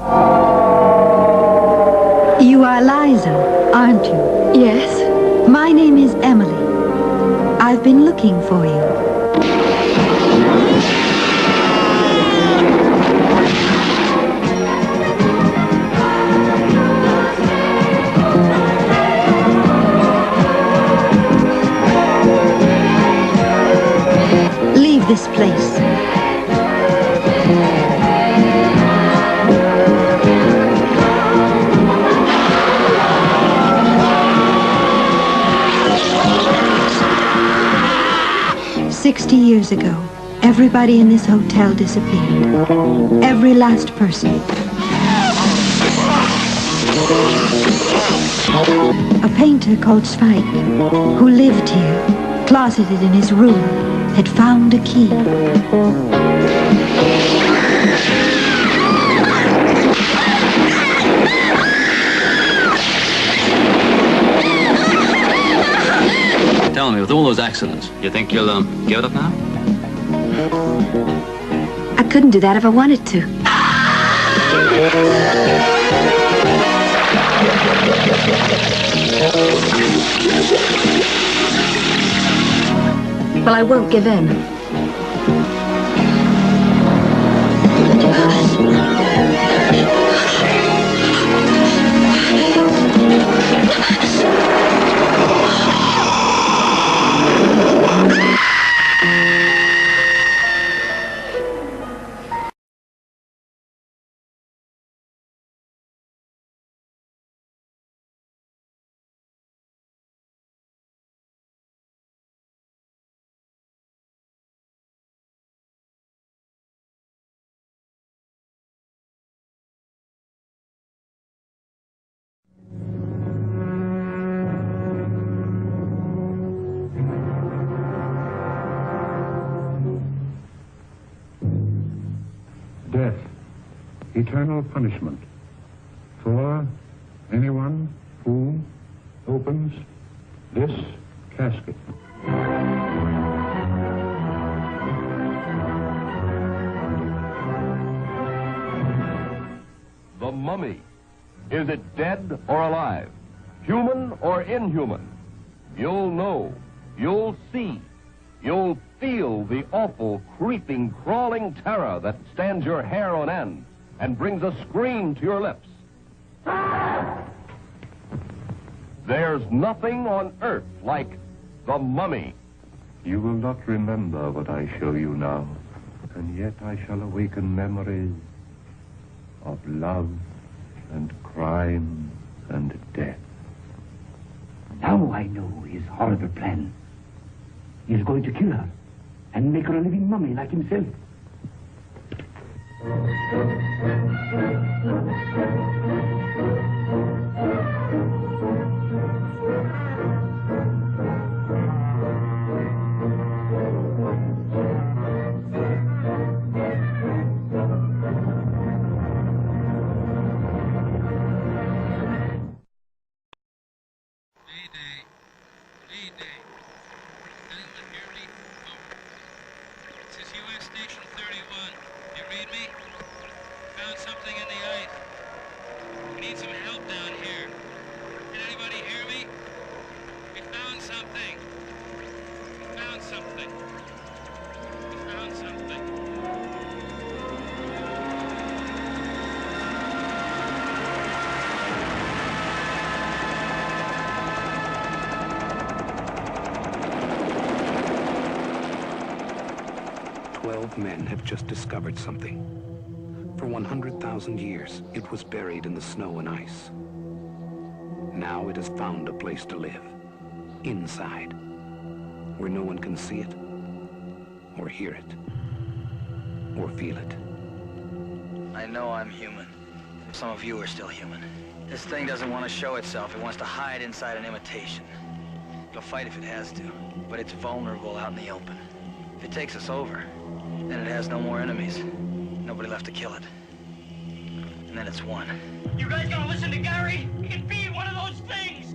You are Liza, aren't you? Yes. My name is Emily. I've been looking for you. Leave this place. "60 years ago, everybody in this hotel disappeared. Every last person. A painter called Zweig, who lived here, closeted in his room, had found a key. Tell me, with all those accidents, you think you'll give it up now? I couldn't do that if I wanted to. Well, I won't give in. Death, eternal punishment for anyone who opens this casket. The mummy. Is it dead or alive? Human or inhuman? You'll know. You'll see. You'll feel the awful, creeping, crawling terror that stands your hair on end and brings a scream to your lips. There's nothing on earth like the mummy. You will not remember what I show you now, and yet I shall awaken memories of love and crime and death. Now I know his horrible plan. He's going to kill her and make her a living mummy like himself. Men have just discovered something. For 100,000 years, it was buried in the snow and ice. Now it has found a place to live. Inside. Where no one can see it, or hear it, or feel it. I know I'm human. Some of you are still human. This thing doesn't want to show itself. It wants to hide inside an imitation. It'll fight if it has to, but it's vulnerable out in the open. If it takes us over, then it has no more enemies. Nobody left to kill it. And then it's won. You guys gonna listen to Gary? He can be one of those things!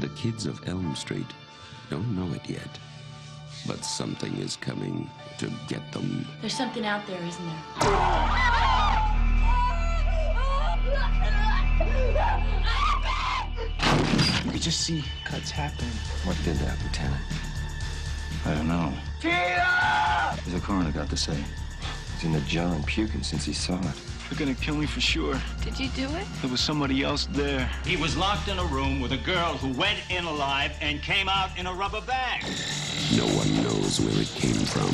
The kids of Elm Street don't know it yet, but something is coming to get them. There's something out there, isn't there? You could just see cuts happening. What did that, Lieutenant? I don't know. What has the coroner got to say? He's in the jar and puking since he saw it. They're gonna kill me for sure. Did you do it? There was somebody else there. He was locked in a room with a girl who went in alive and came out in a rubber bag. No one knows where it came from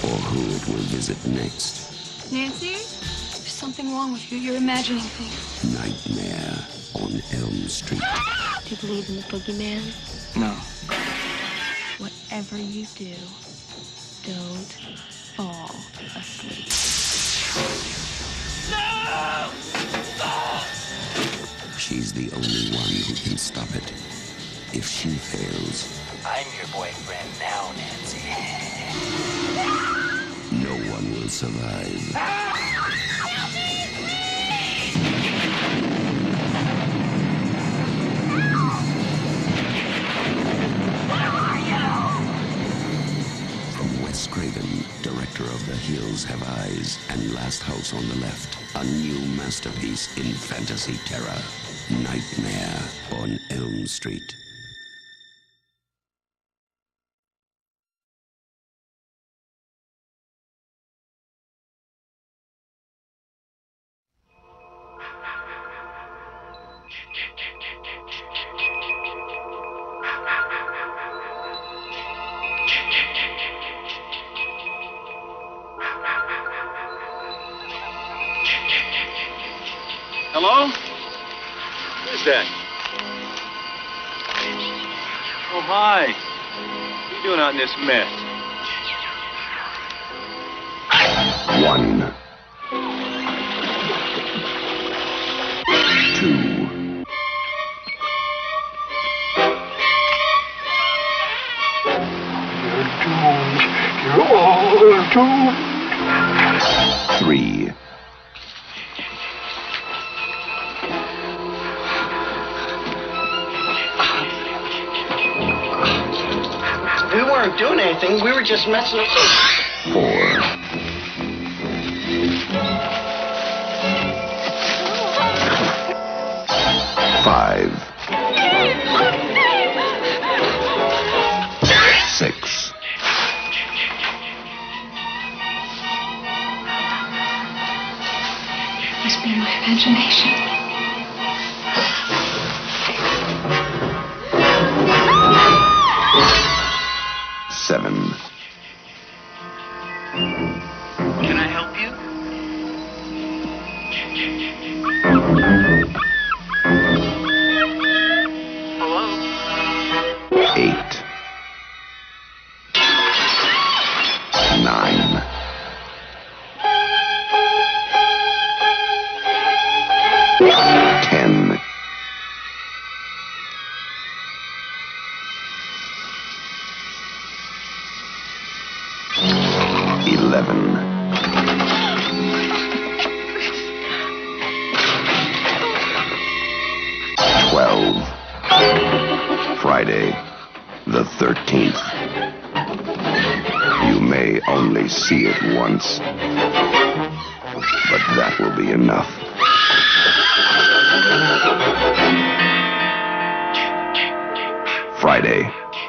or who it will visit next. Nancy? There's something wrong with you. You're imagining things. Nightmare on Elm Street. Do you believe in the boogeyman? No. Whatever you do, don't fall asleep. No! She's the only one who can stop it. If she fails, I'm your boyfriend now, Nancy. no one will survive. From Wes Craven, director of The Hills Have Eyes and Last House on the Left, a new masterpiece in fantasy terror, Nightmare on Elm Street. Hello? Who's that? Oh, hi. What are you doing out in this mess? 1, 2, 3. We weren't doing anything. We were just messing with them. 4. 5. 6. Must be my imagination. 7. Can I help you? Hello? 8. 9. 10. 11. 12. Friday, the 13th. You may only see it once, but that will be enough. Friday,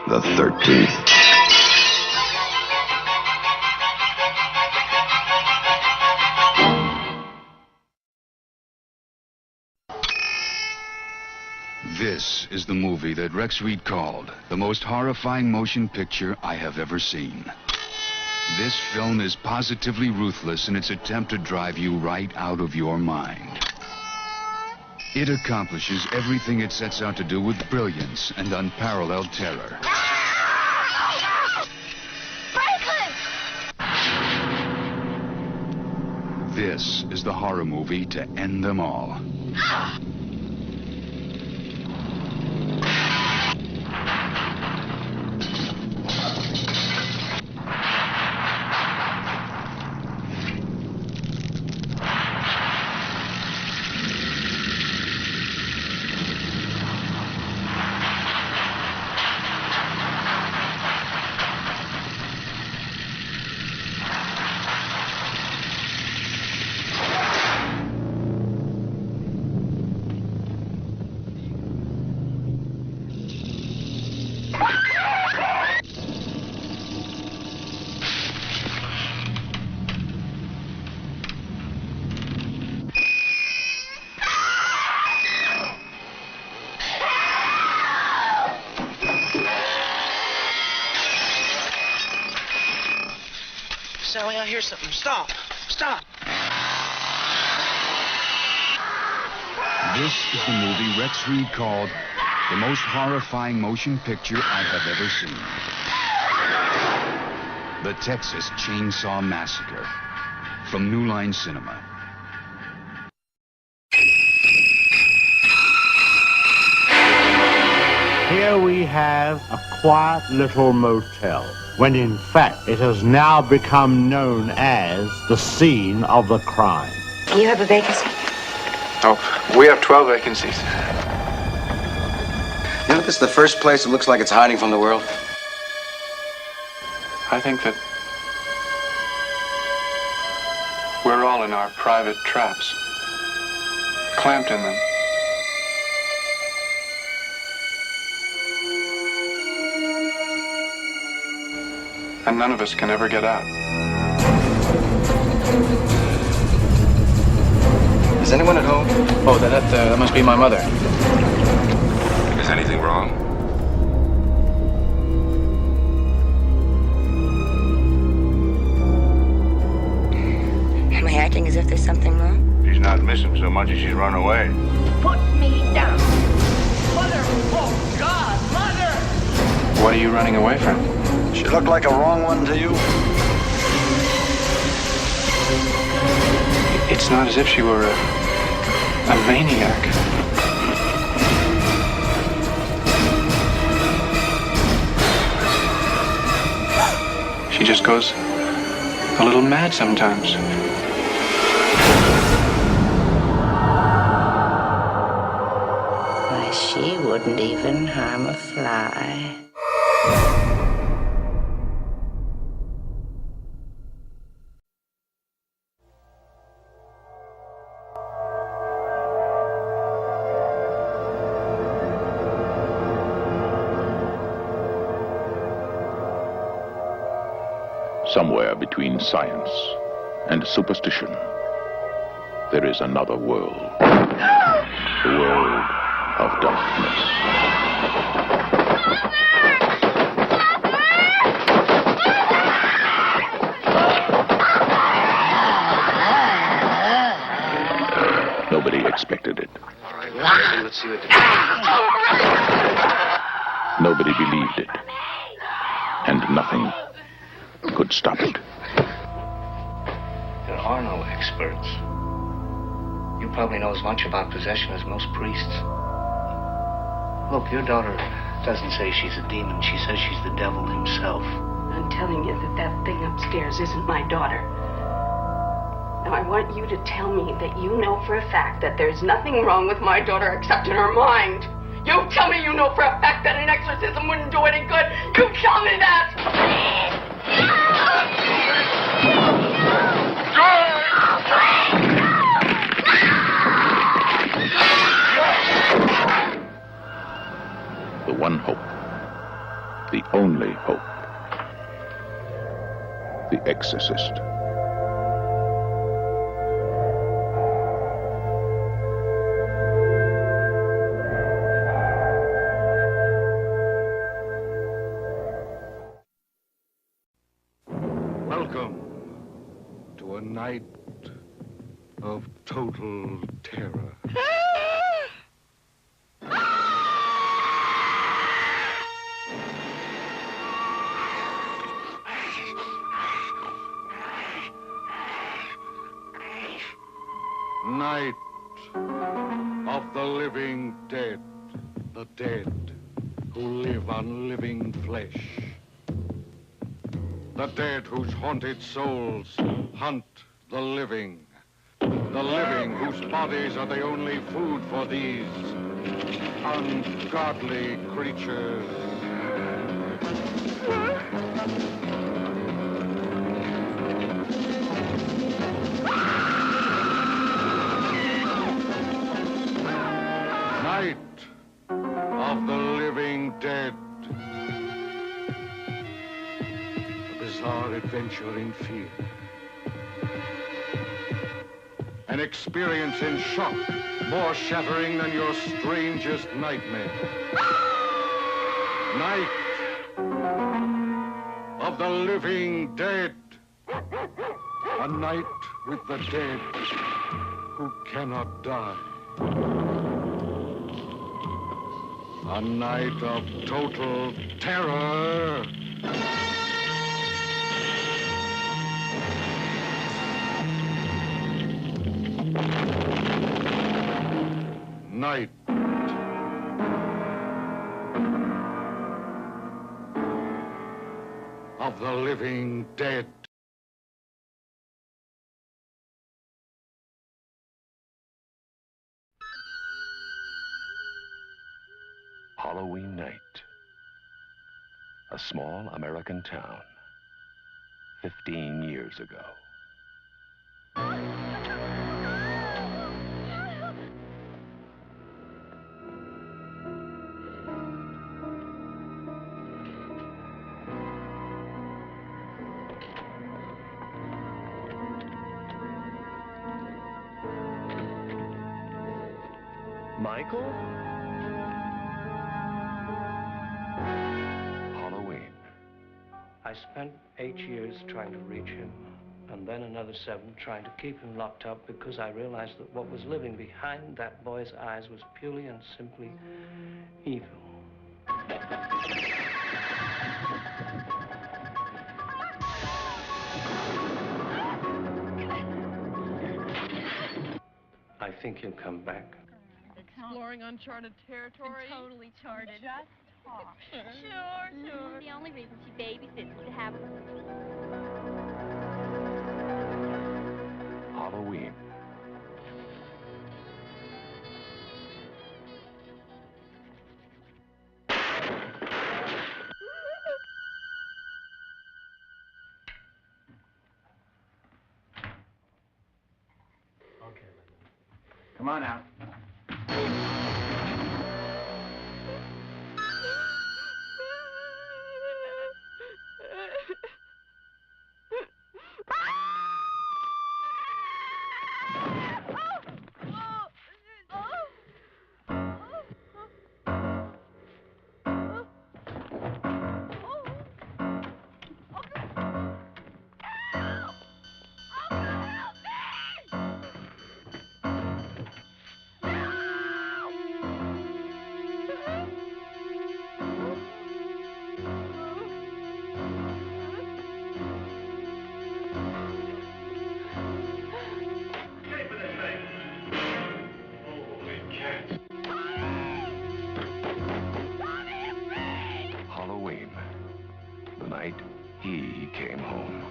the 13th. This is the movie that Rex Reed called the most horrifying motion picture I have ever seen. This film is positively ruthless in its attempt to drive you right out of your mind. It accomplishes everything it sets out to do with brilliance and unparalleled terror. Franklin! This is the horror movie to end them all. Howie, I hear something. Stop. Stop. This is the movie Rex Reed called the most horrifying motion picture I have ever seen. The Texas Chainsaw Massacre from New Line Cinema. Here we have a quiet little motel, when in fact it has now become known as the scene of the crime. You have a vacancy? Oh, we have 12 vacancies. You know, this is the first place that looks like it's hiding from the world. I think that we're all in our private traps, clamped in them. And none of us can ever get out. Is anyone at home? Oh, that must be my mother. Is anything wrong? Am I acting as if there's something wrong? She's not missing so much as she's run away. Put me down. Mother! Oh, God! Mother! What are you running away from? She looked like a wrong one to you? It's not as if she were a maniac. She just goes a little mad sometimes. Why, she wouldn't even harm a fly. Somewhere between science and superstition, there is another world. The world of darkness. Nobody expected it. Let's see what Nobody believed it. And nothing could stop it. There are no experts. You probably know as much about possession as most priests. Look, your daughter doesn't say she's a demon. She says she's the devil himself. I'm telling you that thing upstairs isn't my daughter. Now, I want you to tell me that you know for a fact that there's nothing wrong with my daughter except in her mind. You tell me you know for a fact that an exorcism wouldn't do any good. You tell me that! The one hope, the only hope, The Exorcist. Welcome to a night of total terror. Night of the living dead, the dead who live on living flesh. The dead whose haunted souls hunt the living whose bodies are the only food for these ungodly creatures. Night of the living dead. A bizarre adventure in fear. An experience in shock, more shattering than your strangest nightmare. Night of the living dead. A night with the dead who cannot die. A night of total terror. Night of the living dead. Halloween night. A small American town. 15 years ago. Michael? Halloween. I spent 8 years trying to reach him, and then another 7 trying to keep him locked up because I realized that what was living behind that boy's eyes was purely and simply evil. I think he'll come back. Exploring uncharted territory. Totally charted. Just talk. Sure. The only reason she babysits is to have Halloween. Okay, Linda. Come on out. Halloween. The night he came home.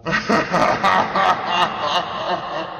Ha ha ha ha ha ha!